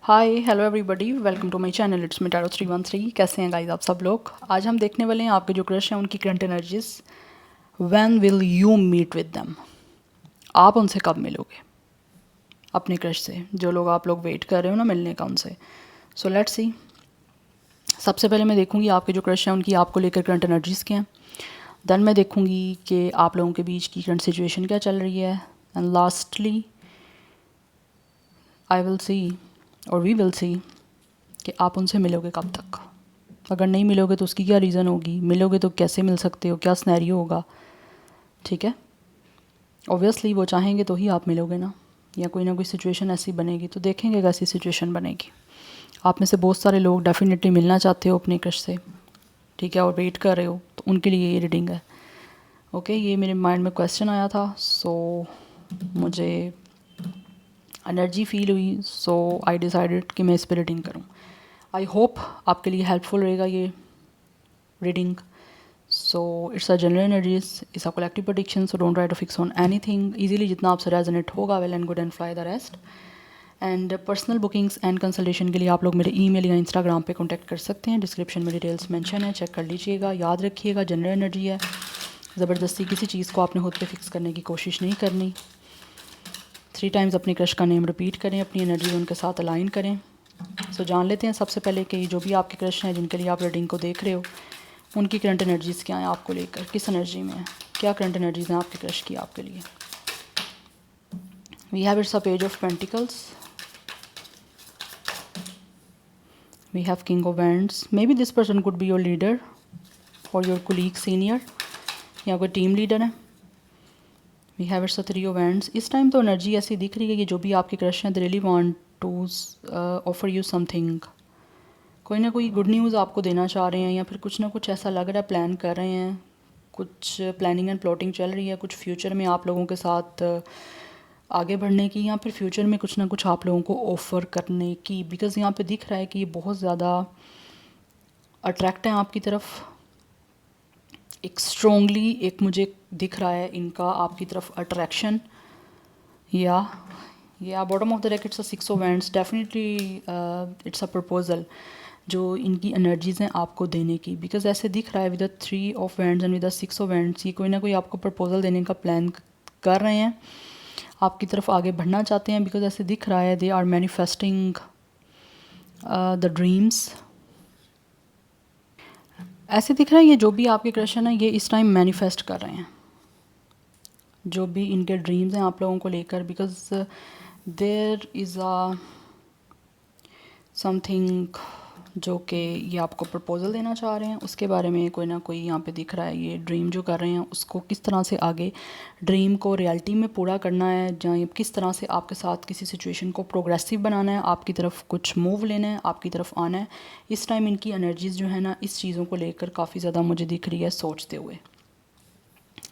Hi hello everybody, welcome to my channel. It's me tarot 313। कैसे हैं guys आप सब लोग? आज हम देखने वाले हैं आपके जो क्रश हैं उनकी current energies. When will you meet with them? आप उनसे कब मिलोगे अपने क्रश से, जो लोग आप लोग वेट कर रहे हो ना मिलने का उनसे। So let's see. सबसे पहले मैं देखूंगी आपके जो क्रश हैं उनकी आपको लेकर करंट एनर्जीज़ क्या हैं। देन मैं देखूंगी कि आप लोगों के बीच की करंट सिचुएशन क्या चल रही है। एंड लास्टली आई विल सी और वी विल सी कि आप उनसे मिलोगे कब तक। अगर नहीं मिलोगे तो उसकी क्या रीज़न होगी, मिलोगे तो कैसे मिल सकते हो, क्या स्नैरियो होगा। ठीक है, ऑब्वियसली वो चाहेंगे तो ही आप मिलोगे ना, या कोई ना कोई सिचुएशन ऐसी बनेगी तो देखेंगे कैसी सिचुएशन बनेगी। आप में से बहुत सारे लोग डेफिनेटली मिलना चाहते हो अपने क्रश से, ठीक है, और वेट कर रहे हो, तो उनके लिए ये रीडिंग है। ओके, ये मेरे माइंड में क्वेश्चन आया था, सो मुझे एनर्जी फील हुई, सो आई डिसाइडेड कि मैं इस पर रीडिंग करूँ। आई होप आपके लिए हेल्पफुल रहेगा ये reading. So it's a general energies, it's a collective prediction, so don't try to fix on anything. Easily जितना आपसे रेजोनेट होगा, well and good and fly the rest. And personal bookings and consultation के लिए आप लोग मेरे email या Instagram पे कांटेक्ट कर सकते हैं। डिस्क्रिप्शन में डिटेल्स मेंशन है, चेक कर लीजिएगा। याद रखिएगा जनरल एनर्जी है, ज़बरदस्ती किसी चीज़ को आपने खुद पे फिक्स करने की कोशिश नहीं करनी। 3 टाइम्स अपने क्रश का नेम रिपीट करें, अपनी एनर्जी उनके साथ अलाइन करें। सो जान लेते हैं सबसे पहले कि जो भी आपके क्रश हैं जिनके लिए आप रीडिंग को देख रहे हो, उनकी करंट एनर्जीज़ क्या हैं आपको लेकर, किस एनर्जी में है, क्या करंट एनर्जीज़ हैं आपके क्रश की आपके लिए। We have it's a page of pentacles, we have king of wands. May be this person could be your leader और योर कोलीग सीनियर, या कोई टीम लीडर है। We have it's a 3 of wands. इस time तो energy ऐसी दिख रही है कि जो भी आपके क्रश हैं they really want to offer you something. कोई ना कोई गुड न्यूज़ आपको देना चाह रहे हैं, या फिर कुछ ना कुछ ऐसा लग रहा है प्लान कर रहे हैं, कुछ प्लानिंग एंड प्लॉटिंग चल रही है, कुछ फ्यूचर में आप लोगों के साथ आगे बढ़ने की, या फिर फ्यूचर में कुछ ना कुछ आप लोगों को ऑफ़र करने की। बिकॉज़ यहाँ पे दिख रहा है कि ये बहुत ज़्यादा अट्रैक्ट हैं आपकी तरफ। एक स्ट्रोंगली एक मुझे दिख रहा है इनका आपकी तरफ अट्रैक्शन। या bottom of the deck it's a 6 of wands. Definitely it's a proposal जो इनकी एनर्जीज़ हैं आपको देने की। बिकॉज ऐसे दिख रहा है with the 3 of wands and with the 6 of wands, ये कोई ना कोई आपको प्रपोजल देने का प्लान कर रहे हैं, आपकी तरफ आगे बढ़ना चाहते हैं। बिकॉज ऐसे दिख रहा है they are manifesting the dreams. ऐसे दिख रहा है ये जो भी आपके क्रश है ना, ये इस टाइम मैनिफेस्ट कर रहे हैं जो भी इनके ड्रीम्स हैं आप लोगों को लेकर। Because there is a something जो कि ये आपको प्रपोज़ल देना चाह रहे हैं, उसके बारे में कोई ना कोई यहाँ पे दिख रहा है। ये ड्रीम जो कर रहे हैं उसको किस तरह से आगे ड्रीम को रियलिटी में पूरा करना है, जहाँ किस तरह से आपके साथ किसी सिचुएशन को प्रोग्रेसिव बनाना है, आपकी तरफ कुछ मूव लेना है, आपकी तरफ आना है। इस टाइम इनकी एनर्जीज़ जो है ना इस चीज़ों को लेकर काफ़ी ज़्यादा मुझे दिख रही है सोचते हुए।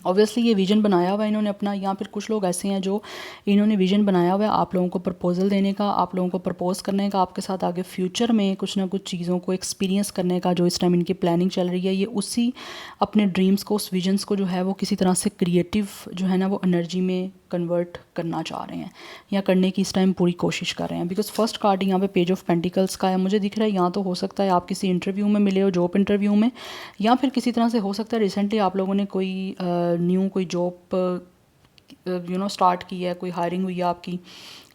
ऑब्वियसली ये विजन बनाया हुआ है इन्होंने अपना, या फिर कुछ लोग ऐसे हैं जो इन्होंने विजन बनाया हुआ है आप लोगों को प्रपोजल देने का, आप लोगों को प्रपोज करने का, आपके साथ आगे फ्यूचर में कुछ ना कुछ चीज़ों को एक्सपीरियंस करने का। जो इस टाइम इनकी प्लानिंग चल रही है, ये उसी अपने ड्रीम्स को, उस विजन्स को जो है वो किसी तरह से क्रिएटिव जो है ना वो एनर्जी में कन्वर्ट करना चाह रहे हैं, या करने की इस टाइम पूरी कोशिश कर रहे हैं। बिकॉज फर्स्ट कार्ड यहाँ पे पेज ऑफ पेंटिकल्स का है, मुझे दिख रहा है यहाँ तो हो सकता है आप किसी इंटरव्यू में मिले हो, जॉब इंटरव्यू में, या फिर किसी तरह से हो सकता है रिसेंटली आप लोगों ने कोई न्यू कोई जॉब स्टार्ट की है, कोई हायरिंग हुई है आपकी,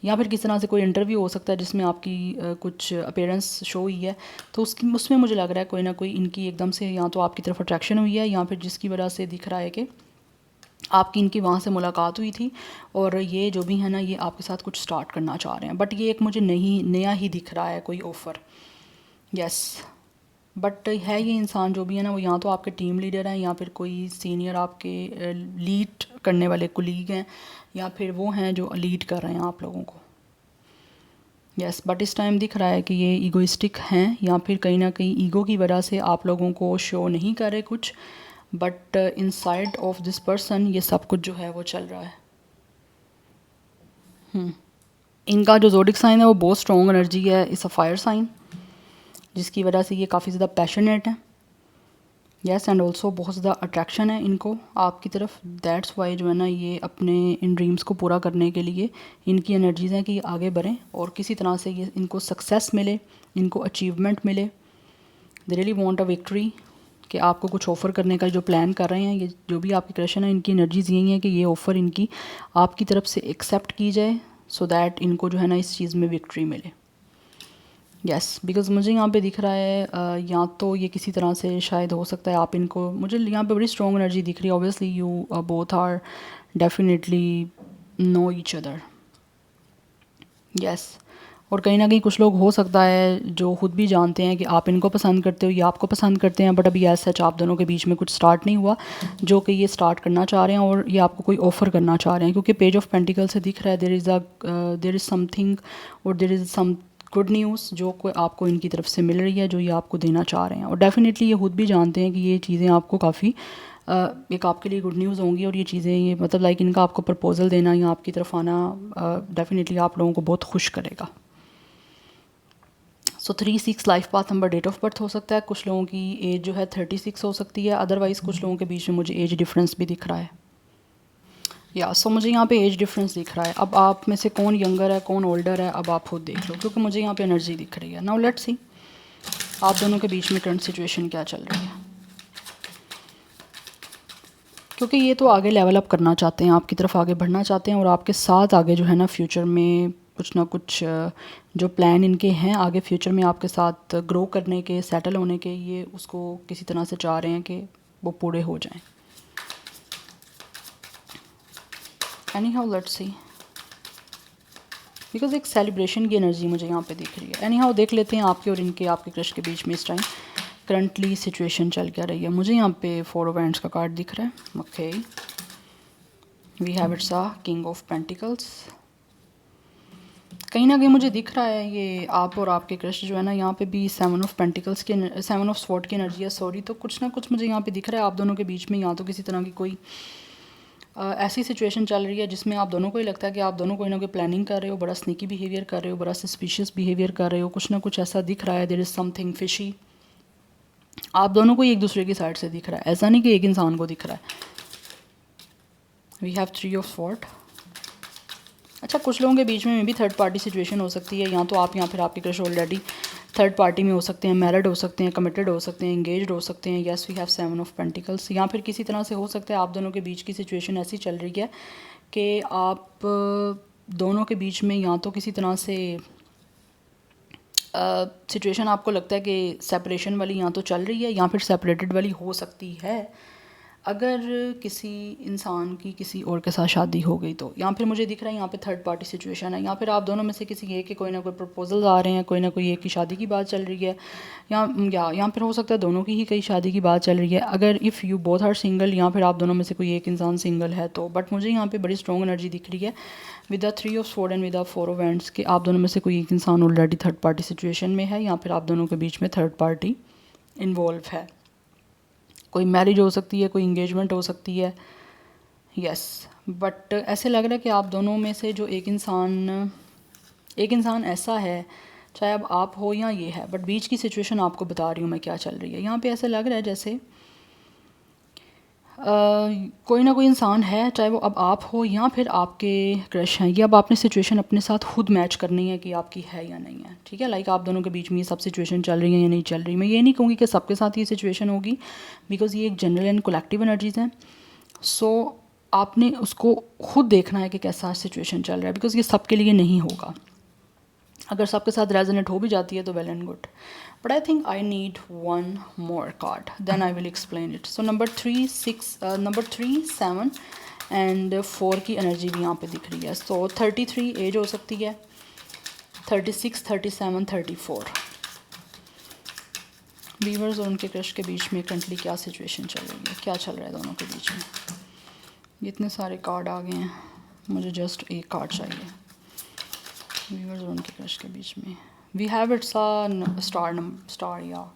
या फिर किस तरह से कोई इंटरव्यू हो सकता है जिसमें आपकी कुछ अपीयरेंस शो हुई है। तो उसमें मुझे लग रहा है कोई ना कोई इनकी एकदम से या तो आपकी तरफ अट्रैक्शन हुई है, या फिर जिसकी वजह से दिख रहा है कि आपकी इनकी वहाँ से मुलाकात हुई थी, और ये जो भी है ना ये आपके साथ कुछ स्टार्ट करना चाह रहे हैं। बट ये एक मुझे नहीं नया ही दिख रहा है कोई ऑफ़र। यस, बट है ये इंसान जो भी है ना वो या तो आपके टीम लीडर हैं, या फिर कोई सीनियर आपके लीड करने वाले कुलीग हैं, या फिर वो हैं जो लीड कर रहे हैं आप लोगों को। यस, बट इस टाइम दिख रहा है कि ये ईगोइस्टिक हैं, या फिर कहीं ना कहीं ईगो की वजह से आप लोगों को शो नहीं कर रहे कुछ, but inside of this person ये सब कुछ जो है वो चल रहा है। इनका जो ज़ोडिक साइन है वो बहुत स्ट्रॉन्ग एनर्जी है, इस अ फायर साइन, जिसकी वजह से ये काफ़ी ज़्यादा पैशनेट है। यस, एंड ऑल्सो बहुत ज़्यादा अट्रैक्शन है इनको आपकी तरफ। दैट्स वाई जो है ना ये अपने इन ड्रीम्स को पूरा करने के लिए इनकी एनर्जीज़ हैं कि ये आगे बढ़ें और किसी तरह से ये इनको सक्सेस मिले, इनको अचीवमेंट मिले। दे रियली वांट अ विक्ट्री, कि आपको कुछ ऑफ़र करने का जो प्लान कर रहे हैं, ये जो भी आपकी क्वेश्चन है, इनकी एनर्जीज़ यही हैं कि ये ऑफ़र इनकी आपकी तरफ से एक्सेप्ट की जाए, सो दैट इनको जो है ना इस चीज़ में विक्ट्री मिले। यस, बिकॉज़ मुझे यहाँ पे दिख रहा है या तो ये किसी तरह से शायद हो सकता है आप इनको, मुझे यहाँ पे बड़ी स्ट्रॉन्ग एनर्जी दिख रही है। Obviously you both are definitely know each other. Yes, और कहीं ना कहीं कुछ लोग हो सकता है जो खुद भी जानते हैं कि आप इनको पसंद करते हो, ये आपको पसंद करते हैं, बट अभी एज सच आप दोनों के बीच में कुछ स्टार्ट नहीं हुआ, जो कि ये स्टार्ट करना चाह रहे हैं और ये आपको कोई ऑफ़र करना चाह रहे हैं। क्योंकि पेज ऑफ पेंटिकल से दिख रहा है देयर इज़ समथिंग और there is some good news जो कोई आपको इनकी तरफ से मिल रही है, जो ये आपको देना चाह रहे हैं। और डेफिनेटली ये खुद भी जानते हैं कि ये चीज़ें आपको काफ़ी एक आपके लिए गुड न्यूज़ होंगी, और ये चीज़ें ये मतलब लाइक इनका आपको प्रपोज़ल देना या आपकी तरफ आना डेफिनेटली आप लोगों को बहुत खुश करेगा। So 36 life path number date of birth हो सकता है। कुछ लोगों की एज जो है 36 हो सकती है, अदरवाइज़ कुछ लोगों के बीच में मुझे एज डिफरेंस भी दिख रहा है। या सो मुझे यहाँ पे एज डिफरेंस दिख रहा है। अब आप में से कौन यंगर है कौन ओल्डर है, अब आप खुद देख लो, क्योंकि मुझे यहाँ पे एनर्जी दिख रही है। नाउ लेट्स सी आप दोनों के बीच में करंट सिचुएशन क्या चल रही है, क्योंकि ये तो आगे लेवल अप करना चाहते हैं, आपकी तरफ आगे बढ़ना चाहते हैं, और आपके साथ आगे जो है ना फ्यूचर में कुछ ना कुछ जो प्लान इनके हैं आगे फ्यूचर में आपके साथ ग्रो करने के, सेटल होने के, ये उसको किसी तरह से चाह रहे हैं कि वो पूरे हो जाएं। Any how let's see, because एक सेलिब्रेशन की एनर्जी मुझे यहाँ पे दिख रही है। एनी हाउ देख लेते हैं आपके और इनके, आपके क्रश के बीच में इस टाइम करंटली सिचुएशन चल क्या रही है। मुझे यहाँ पे 4 ऑफ हैंड्स का कार्ड दिख रहा है। Okay, we have it's a king of pentacles. कहीं ना कहीं मुझे दिख रहा है ये आप और आपके क्रश जो है ना, यहाँ पे भी 7 ऑफ पेंटिकल्स की, 7 ऑफ स्वॉर्ड की एनर्जी है, सॉरी। तो कुछ ना कुछ मुझे यहाँ पे दिख रहा है आप दोनों के बीच में, या तो किसी तरह की कोई ऐसी सिचुएशन चल रही है जिसमें आप दोनों को ही लगता है कि आप दोनों कोई ना कोई प्लानिंग कर रहे हो, बड़ा स्नीकी बिहेवियर कर रहे हो, बड़ा सस्पिशियस बिहेवियर कर रहे हो, कुछ ना कुछ ऐसा दिख रहा है। देयर इज़ समथिंग फिशी, आप दोनों को ही एक दूसरे की साइड से दिख रहा है, ऐसा नहीं कि एक इंसान को दिख रहा है। We have 3 of sword. अच्छा, कुछ लोगों के बीच में भी थर्ड पार्टी सिचुएशन हो सकती है, या तो आप या फिर आपके क्रश ऑलरेडी थर्ड पार्टी में हो सकते हैं, मैरिड हो सकते हैं, कमिटेड हो सकते हैं, एंगेज्ड हो सकते हैं। Yes, we have 7 of pentacles. या फिर किसी तरह से हो सकता है आप दोनों के बीच की सिचुएशन ऐसी चल रही है कि आप दोनों के बीच में या तो किसी तरह से सिचुएशन आपको लगता है कि सेपरेशन वाली या तो चल रही है या फिर सेपरेटेड वाली हो सकती है, अगर किसी इंसान की किसी और के साथ शादी हो गई तो। या फिर मुझे दिख रहा है यहाँ पे थर्ड पार्टी सिचुएशन है, या फिर आप दोनों में से किसी एक के कोई ना कोई प्रपोजल आ रहे हैं, कोई ना कोई एक की शादी की बात चल रही है, या फिर हो सकता है दोनों की ही कई शादी की बात चल रही है। अगर if you both are single, या फिर आप दोनों में से कोई एक इंसान सिंगल है तो। बट मुझे यहाँ पे बड़ी स्ट्रॉन्ग एनर्जी दिख रही है with the 3 of sword and with the 4 of hands कि आप दोनों में से कोई एक इंसान ऑलरेडी थर्ड पार्टी सिचुएशन में है, या फिर आप दोनों के बीच में थर्ड पार्टी इन्वॉल्व है। कोई मैरिज हो सकती है, कोई इंगेजमेंट हो सकती है। यस, बट ऐसे लग रहा है कि आप दोनों में से जो एक इंसान ऐसा है, चाहे अब आप हो या ये है, बट बीच की सिचुएशन आपको बता रही हूँ मैं क्या चल रही है। यहाँ पे ऐसे लग रहा है जैसे कोई ना कोई इंसान है, चाहे वो अब आप हो या फिर आपके क्रश हैं, ये अब आपने सिचुएशन अपने साथ खुद मैच करनी है कि आपकी है या नहीं है। ठीक है, लाइक आप दोनों के बीच में ये सब सिचुएशन चल रही है या नहीं चल रही। मैं ये नहीं कहूँगी कि सबके साथ ये सिचुएशन होगी, बिकॉज ये एक जनरल एंड कलेक्टिव एनर्जीज़ हैं। सो आपने उसको खुद देखना है कि कैसा सिचुएशन चल रहा है, बिकॉज ये सबके लिए नहीं होगा। अगर सबके साथ रेजोनेट हो भी जाती है तो well and good, but I think I need one more card, then I will explain it. So number 3, 7 and 4 की एनर्जी भी यहाँ पे दिख रही है। So 33 एज हो सकती है, 36, 37, 34। वीवर्स और उनके क्रश के बीच में करंटली क्या सिचुएशन चल रही है, क्या चल रहा है दोनों के बीच में। इतने सारे कार्ड आ गए हैं, मुझे जस्ट एक कार्ड चाहिए। वीवर्स और उनके क्रश के बीच में वी हैव इट्स स्टार या।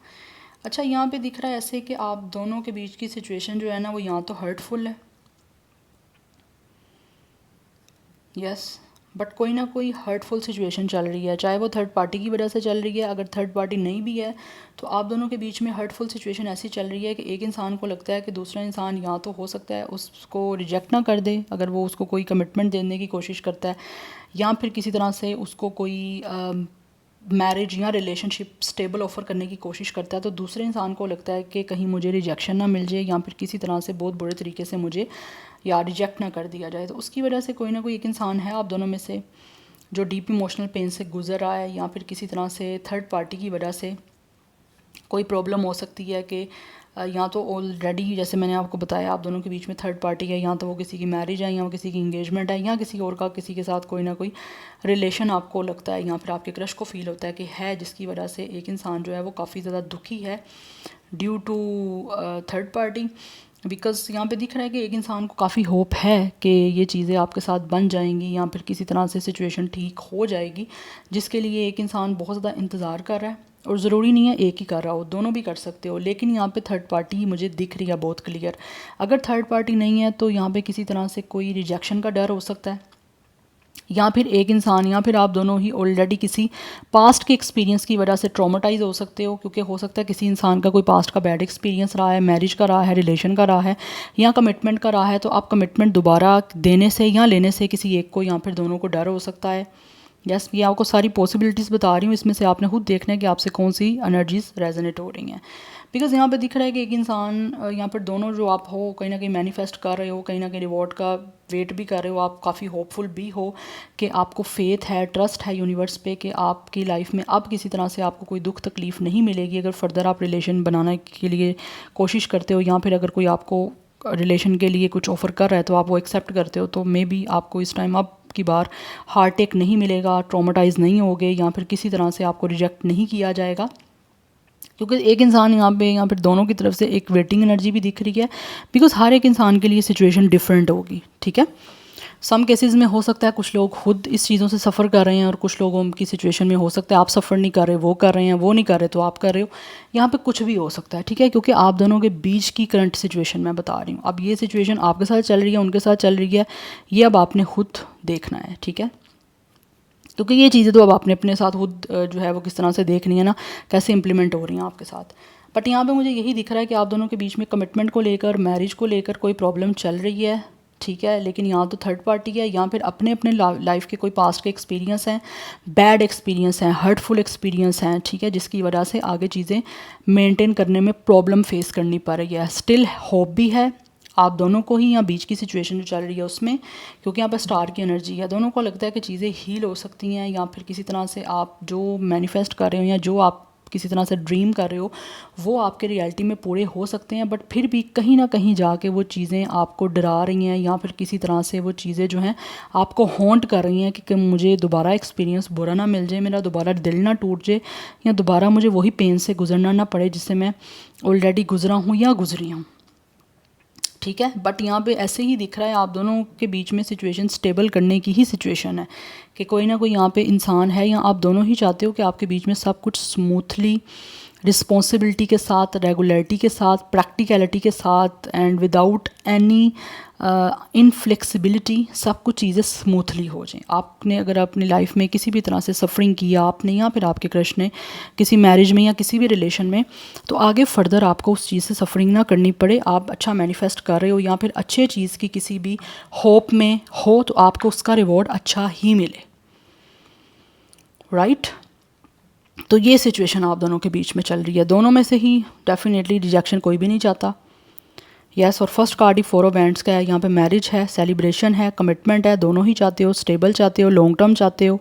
अच्छा, यहाँ पे दिख रहा है ऐसे कि आप दोनों के बीच की सिचुएशन जो है ना वो यहाँ तो हर्टफुल है। यस, बट कोई ना कोई हर्टफुल सिचुएशन चल रही है, चाहे वो थर्ड पार्टी की वजह से चल रही है। अगर थर्ड पार्टी नहीं भी है तो आप दोनों के बीच में हर्टफुल सिचुएशन ऐसी चल रही है कि एक इंसान को लगता है कि दूसरा इंसान या तो हो सकता है उसको रिजेक्ट ना कर दे अगर वो उसको कोई कमिटमेंट देने की कोशिश करता है, या फिर किसी तरह से उसको कोई मैरिज या रिलेशनशिप स्टेबल ऑफ़र करने की कोशिश करता है। तो दूसरे इंसान को लगता है कि कहीं मुझे रिजेक्शन ना मिल जाए या फिर किसी तरह से बहुत बुरे तरीके से मुझे या रिजेक्ट ना कर दिया जाए। तो उसकी वजह से कोई ना कोई एक इंसान है आप दोनों में से जो डीप इमोशनल पेन से गुजर रहा है, या फिर किसी तरह से थर्ड पार्टी की वजह से कोई प्रॉब्लम हो सकती है कि या तो ऑलरेडी जैसे मैंने आपको बताया आप दोनों के बीच में थर्ड पार्टी है, या तो वो किसी की मैरिज है या वो किसी की इंगेजमेंट है, या किसी और का किसी के साथ कोई ना कोई रिलेशन आपको लगता है या फिर आपके क्रश को फील होता है कि है, जिसकी वजह से एक इंसान जो है वो काफ़ी ज़्यादा दुखी है due to third party. Because यहाँ पे दिख रहा है कि एक इंसान को काफ़ी होप है कि ये चीज़ें आपके साथ बन जाएंगी या फिर किसी तरह से सिचुएशन ठीक हो जाएगी, जिसके लिए एक इंसान बहुत ज़्यादा इंतज़ार कर रहा है। और ज़रूरी नहीं है एक ही कर रहा हो, दोनों भी कर सकते हो, लेकिन यहाँ पे थर्ड पार्टी ही मुझे दिख रही है बहुत क्लियर। अगर थर्ड पार्टी नहीं है तो यहाँ पे किसी तरह से कोई रिजेक्शन का डर हो सकता है, या फिर एक इंसान या फिर आप दोनों ही ऑलरेडी किसी पास्ट के एक्सपीरियंस की वजह से ट्रॉमेटाइज हो सकते हो, क्योंकि हो सकता है किसी इंसान का कोई पास्ट का बैड एक्सपीरियंस रहा है, मैरिज का रहा है, रिलेशन का रहा है या कमिटमेंट का रहा है। तो आप कमिटमेंट दोबारा देने से या लेने से किसी एक को या फिर दोनों को डर हो सकता है। यस, ये आपको सारी पॉसिबिलिटीज़ बता रही हूँ, इसमें से आपने खुद देखना है कि आपसे कौन सी एनर्जीज रेजोनेट हो रही हैं। बिकॉज़ यहाँ पे दिख रहा है कि एक इंसान यहाँ पर दोनों जो आप हो कहीं ना कहीं मैनिफेस्ट कर रहे हो, कहीं ना कहीं रिवॉर्ड का वेट भी कर रहे हो, आप काफ़ी होपफुल भी हो कि आपको फेथ है, ट्रस्ट है यूनिवर्स पे कि आपकी लाइफ में अब किसी तरह से आपको कोई दुख तकलीफ़ नहीं मिलेगी अगर फर्दर आप रिलेशन बनाने के लिए कोशिश करते हो, या फिर अगर कोई आपको रिलेशन के लिए कुछ ऑफ़र कर रहा है तो आप वो एक्सेप्ट करते हो। तो मे बी आपको इस टाइम अब की बार हार्ट टेक नहीं मिलेगा, ट्रॉमेटाइज नहीं होगे, या फिर किसी तरह से आपको रिजेक्ट नहीं किया जाएगा, क्योंकि एक इंसान यहाँ पे दोनों की तरफ से एक वेटिंग एनर्जी भी दिख रही है। बिकॉज हर एक इंसान के लिए सिचुएशन डिफरेंट होगी, ठीक है। सम केसेस में हो सकता है कुछ लोग खुद इस चीज़ों से सफ़र कर रहे हैं, और कुछ लोगों की सिचुएशन में हो सकता है आप सफ़र नहीं कर रहे, वो कर रहे हैं, वो नहीं कर रहे तो आप कर रहे हो। यहाँ पे कुछ भी हो सकता है, ठीक है, क्योंकि आप दोनों के बीच की करंट सिचुएशन मैं बता रही हूँ। अब ये सिचुएशन आपके साथ चल रही है, उनके साथ चल रही है, ये अब आपने खुद देखना है, ठीक है। क्योंकि ये चीज़ें तो अब आपने अपने साथ खुद जो है वो किस तरह से देखनी है ना, कैसे इंप्लीमेंट हो रही हैं आपके साथ। बट यहाँ पे मुझे यही दिख रहा है कि आप दोनों के बीच में कमिटमेंट को लेकर, मैरिज को लेकर कोई प्रॉब्लम चल रही है, ठीक है। लेकिन यहाँ तो थर्ड पार्टी है, या फिर अपने अपने लाइफ के कोई पास्ट के एक्सपीरियंस हैं, बैड एक्सपीरियंस हैं, हर्टफुल एक्सपीरियंस हैं, ठीक है, जिसकी वजह से आगे चीज़ें मेंटेन करने में प्रॉब्लम फेस करनी पड़ रही है। स्टिल होप भी है आप दोनों को ही, यहाँ बीच की सिचुएशन जो चल रही है उसमें, क्योंकि यहाँ पर स्टार की एनर्जी है, दोनों को लगता है कि चीज़ें हील हो सकती हैं, या फिर किसी तरह से आप जो मैनिफेस्ट कर रहे हो या जो आप किसी तरह से ड्रीम कर रहे हो वो आपके रियलिटी में पूरे हो सकते हैं। बट फिर भी कहीं ना कहीं जाके वो चीज़ें आपको डरा रही हैं, या फिर किसी तरह से वो चीज़ें जो हैं आपको हॉन्ट कर रही हैं कि मुझे दोबारा एक्सपीरियंस बुरा ना मिल जाए, मेरा दोबारा दिल ना टूट जाए, या दोबारा मुझे वही पेन से गुजरना ना पड़े जिससे मैं ऑलरेडी गुजरा हूँ या गुजरी हूँ, ठीक है। बट यहाँ पे ऐसे ही दिख रहा है आप दोनों के बीच में सिचुएशन स्टेबल करने की ही सिचुएशन है कि कोई ना कोई यहाँ पे इंसान है, या आप दोनों ही चाहते हो कि आपके बीच में सब कुछ स्मूथली, रिस्पॉन्सिबिलिटी के साथ, रेगुलरिटी के साथ, प्रैक्टिकलिटी के साथ एंड विदाउट एनी इनफ्लेक्सिबिलिटी सब कुछ चीज़ें स्मूथली हो जाएं। आपने अगर अपनी लाइफ में किसी भी तरह से सफरिंग किया आपने, या फिर आपके क्रश ने किसी मैरिज में या किसी भी रिलेशन में, तो आगे फर्दर आपको उस चीज़ से सफरिंग ना करनी पड़े। आप अच्छा मैनिफेस्ट कर रहे हो या फिर अच्छे चीज़ की किसी भी होप में हो तो आपको उसका रिवॉर्ड अच्छा ही मिले, राइट। तो ये सिचुएशन आप दोनों के बीच में चल रही है, दोनों में से ही डेफिनेटली रिजेक्शन कोई भी नहीं चाहता। यस, और first card he 4 of wands का है, यहाँ पे मैरिज है, सेलिब्रेशन है, कमिटमेंट है, दोनों ही चाहते हो, स्टेबल चाहते हो, लॉन्ग टर्म चाहते हो।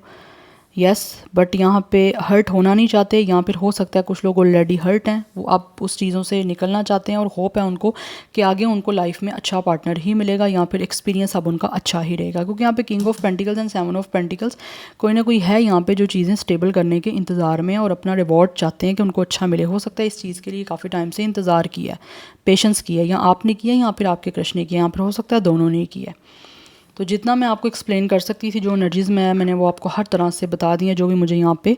यस, बट यहाँ पे हर्ट होना नहीं चाहते, यहाँ पर हो सकता है कुछ लोग ऑलरेडी हर्ट हैं, वो अब उस चीज़ों से निकलना चाहते हैं, और होप है उनको कि आगे उनको लाइफ में अच्छा पार्टनर ही मिलेगा, या फिर एक्सपीरियंस अब उनका अच्छा ही रहेगा। क्योंकि यहाँ पे king of pentacles and 7 of pentacles, कोई ना कोई है यहाँ पे जो चीज़ें स्टेबल करने के इंतज़ार में और अपना रिवॉर्ड चाहते हैं कि उनको अच्छा मिले। हो सकता है इस चीज़ के लिए काफ़ी टाइम से इंतज़ार किया है, पेशेंस किया है, या आपने किया या फिर आपके क्रश ने किया, यहाँ पर हो सकता है दोनों ने किया। तो जितना मैं आपको एक्सप्लेन कर सकती थी, जो एनर्जीज़ मैंने वो आपको हर तरह से बता दी हैं, जो भी मुझे यहाँ पे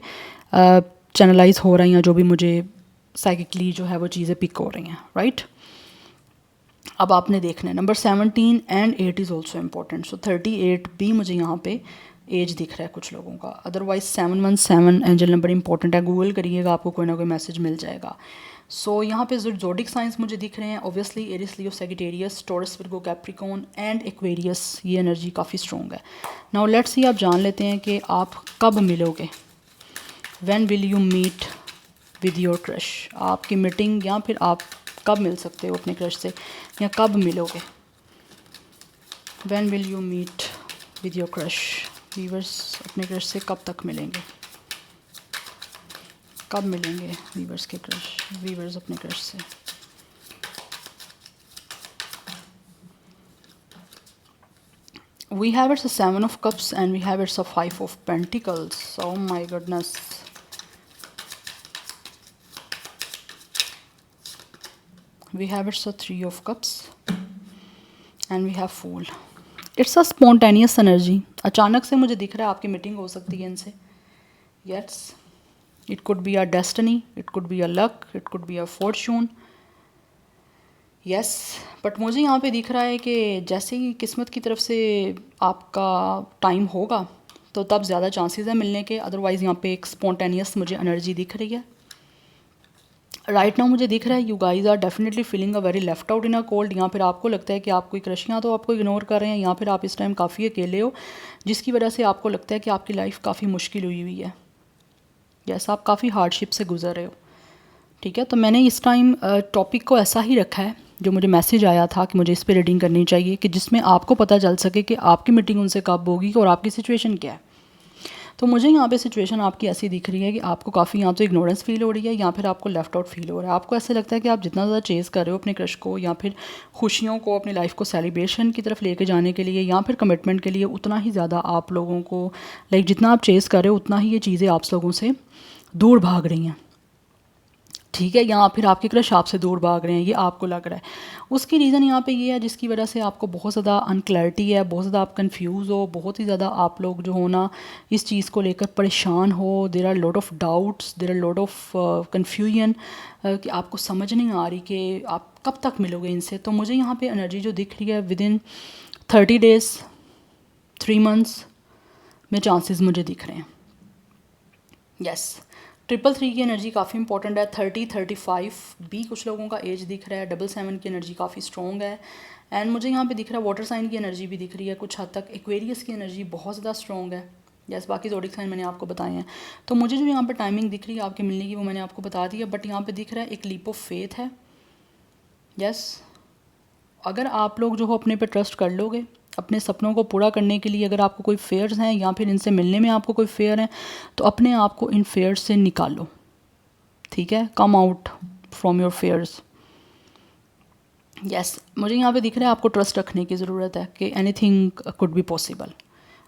चैनलाइज हो रही हैं, जो भी मुझे साइकिकली जो है वो चीज़ें पिक हो रही हैं, राइट। अब आपने देखना है number 17 and 8 is also important. So 38 भी मुझे यहाँ पे एज दिख रहा है कुछ लोगों का। अदरवाइज 717 एंजल नंबर इंपॉर्टेंट है, गूगल करिएगा आपको कोई ना कोई मैसेज मिल जाएगा। सो यहाँ पे जो जोडिक साइंस मुझे दिख रहे हैं obviously Aries, Leo, Sagittarius, Taurus, Virgo, Capricorn and Aquarius, ये एनर्जी काफ़ी स्ट्रॉन्ग है। नाउ लेट्स सी, आप जान लेते हैं कि आप कब मिलोगे। When will you meet with your crush, आपकी मीटिंग या फिर आप कब मिल सकते हो अपने क्रश से या कब मिलोगे। When will you meet with your crush, viewers अपने क्रश से कब तक मिलेंगे, कब मिलेंगे वीवर्स के क्रश, वीवर्स अपने क्रश से। We have it's a 7 of cups and we have it's a 5 of pentacles. Oh my goodness. We have it's a 3 of cups and we have Fool. It's a spontaneous energy. अचानक से मुझे दिख रहा है आपकी meeting हो सकती है इनसे। Yes. It could be a destiny, it could be a luck, it could be a fortune. Yes but मुझे यहाँ पे दिख रहा है कि जैसे ही किस्मत की तरफ से आपका टाइम होगा तो तब ज़्यादा चांसेस है मिलने के। अदरवाइज़ यहाँ पे एक स्पॉन्टेनियस मुझे एनर्जी दिख रही है राइट नाउ। मुझे दिख रहा है you guys are definitely feeling a very left out in a cold. यहाँ फिर आपको लगता है कि आप कोई क्रश या तो आपको इग्नोर कर रहे हैं या फिर आप इस टाइम काफ़ी अकेले हो, जिसकी वजह से आपको लगता है कि आपकी लाइफ काफ़ी मुश्किल हुई है। जैसा आप काफ़ी हार्डशिप से गुजर रहे हो, ठीक है। तो मैंने इस टाइम टॉपिक को ऐसा ही रखा है, जो मुझे मैसेज आया था कि मुझे इस पे रीडिंग करनी चाहिए कि जिसमें आपको पता चल सके कि आपकी मीटिंग उनसे कब होगी और आपकी सिचुएशन क्या है। तो मुझे यहाँ पे सिचुएशन आपकी ऐसी दिख रही है कि आपको काफ़ी यहाँ तो इग्नोरेंस फील हो रही है या फिर आपको लेफ्ट आउट फील हो रहा है। आपको ऐसा लगता है कि आप जितना ज़्यादा चेज़ कर रहे हो अपने क्रश को या फिर खुशियों को, अपनी लाइफ को सेलिब्रेशन की तरफ लेके जाने के लिए या फिर कमिटमेंट के लिए, उतना ही ज़्यादा आप लोगों को जितना आप चेज़ कर रहे हो उतना ही ये चीज़ें आप लोगों से दूर भाग रही हैं, ठीक है। या फिर आपके क्रश आपसे दूर भाग रहे हैं, ये आपको लग रहा है। उसकी रीज़न यहाँ पे ये है जिसकी वजह से आपको बहुत ज़्यादा अनक्लैरिटी है, बहुत ज़्यादा आप कंफ्यूज हो, बहुत ही ज़्यादा आप लोग जो हो ना इस चीज़ को लेकर परेशान हो। There are lot of doubts, there are lot of confusion कि आपको समझ नहीं आ रही कि आप कब तक मिलोगे इनसे। तो मुझे यहाँ पे एनर्जी जो दिख रही है विद इन 30 डेज़ 3 मंथ्स में चांसेस मुझे दिख रहे हैं। यस 333 की एनर्जी काफ़ी इंपॉर्टेंट है। 30-35 भी कुछ लोगों का एज दिख रहा है। 77 की एनर्जी काफ़ी स्ट्रॉन्ग है। एंड मुझे यहाँ पे दिख रहा है वाटर साइन की एनर्जी भी दिख रही है कुछ हद तक। एक्वेरियस की एनर्जी बहुत ज़्यादा स्ट्रॉन्ग है। यस बाकी ज़ोडिक साइन मैंने आपको बताए हैं। तो मुझे जो यहाँ पे टाइमिंग दिख रही है आपके मिलने की वो मैंने आपको बता दी है। बट यहाँ पे दिख रहा है एक लीप ऑफ फेथ है। यस अगर आप लोग जो हो अपने पे ट्रस्ट कर लोगे, अपने सपनों को पूरा करने के लिए अगर आपको कोई फेयर्स हैं या फिर इनसे मिलने में आपको कोई फेयर है तो अपने आप को इन फेयर्स से निकालो, ठीक है। Come out from your fears. Yes मुझे यहाँ पे दिख रहा है आपको ट्रस्ट रखने की ज़रूरत है कि anything could be possible,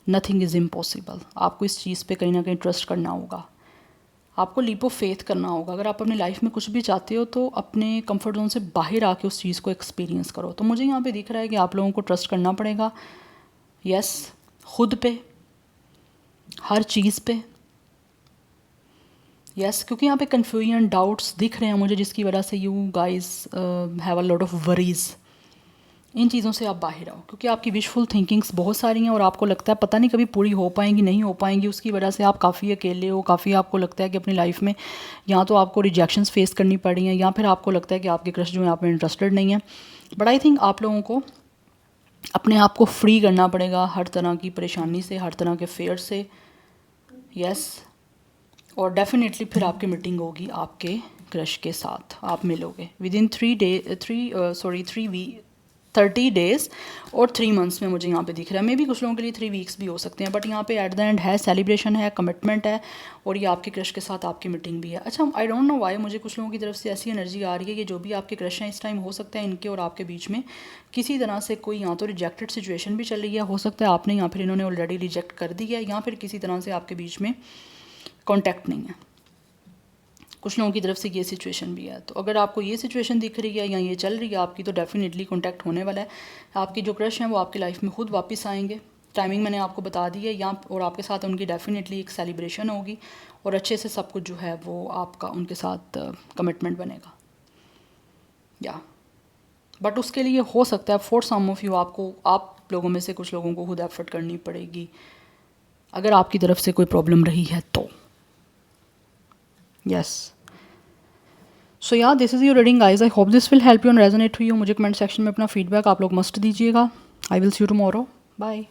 nothing is impossible. आपको इस चीज़ पे कहीं ना कहीं ट्रस्ट करना होगा, आपको लीप ऑफ फेथ करना होगा। अगर आप अपनी लाइफ में कुछ भी चाहते हो तो अपने कंफर्ट जोन से बाहर आके उस चीज़ को एक्सपीरियंस करो। तो मुझे यहाँ पे दिख रहा है कि आप लोगों को ट्रस्ट करना पड़ेगा। यस खुद पे, हर चीज़ पे। यस क्योंकि यहाँ पे कन्फ्यूजन डाउट्स दिख रहे हैं मुझे, जिसकी वजह से you guys have a lot of worries. इन चीज़ों से आप बाहर आओ क्योंकि आपकी विशफुल थिंकिंग्स बहुत सारी हैं और आपको लगता है पता नहीं कभी पूरी हो पाएंगी नहीं हो पाएंगी। उसकी वजह से आप काफ़ी अकेले हो, काफ़ी आपको लगता है कि अपनी लाइफ में या तो आपको रिजेक्शंस फेस करनी पड़ी हैं या फिर आपको लगता है कि आपके क्रश जो है आप में इंटरेस्टेड नहीं है। बट आई थिंक आप लोगों को अपने आप को फ्री करना पड़ेगा हर तरह की परेशानी से, हर तरह के फेयर से। यस और डेफिनेटली फिर आपकी मीटिंग होगी आपके क्रश के साथ, आप मिलोगे विद इन 30 डेज़ और 3 मंथ्स में मुझे यहाँ पे दिख रहा है। मे भी कुछ लोगों के लिए 3 वीक्स भी हो सकते हैं। बट यहाँ पे एट द एंड है सेलिब्रेशन है, कमिटमेंट है और ये आपके क्रश के साथ आपकी मीटिंग भी है। अच्छा आई डोंट नो वाई मुझे कुछ लोगों की तरफ से ऐसी एनर्जी आ रही है कि जो भी आपके क्रश हैं इस टाइम हो सकता है इनके और आपके बीच में किसी तरह से कोई या तो रिजेक्टेड सिचुएशन भी चल रही है, हो सकता है आपने या फिर इन्होंने ऑलरेडी रिजेक्ट कर दी है या फिर किसी तरह से आपके बीच में कॉन्टैक्ट नहीं है। कुछ लोगों की तरफ से ये सिचुएशन भी है। तो अगर आपको ये सिचुएशन दिख रही है या ये चल रही है आपकी तो डेफिनेटली कॉन्टैक्ट होने वाला है। आपकी जो क्रश हैं वो आपकी लाइफ में खुद वापस आएंगे। टाइमिंग मैंने आपको बता दी है यहाँ और आपके साथ उनकी डेफिनेटली एक सेलिब्रेशन होगी और अच्छे से सब कुछ जो है वो आपका उनके साथ कमिटमेंट बनेगा। या बट उसके लिए हो सकता है फॉर सम ऑफ यू आपको आप लोगों में से कुछ लोगों को खुद एफर्ट करनी पड़ेगी अगर आपकी तरफ से कोई प्रॉब्लम रही है तो। यस, सो या this is your reading guys. I hope this will help you and resonate to you. मुझे कमेंट सेक्शन में अपना फीडबैक आप लोग मस्ट दीजिएगा। I will see you tomorrow. Bye.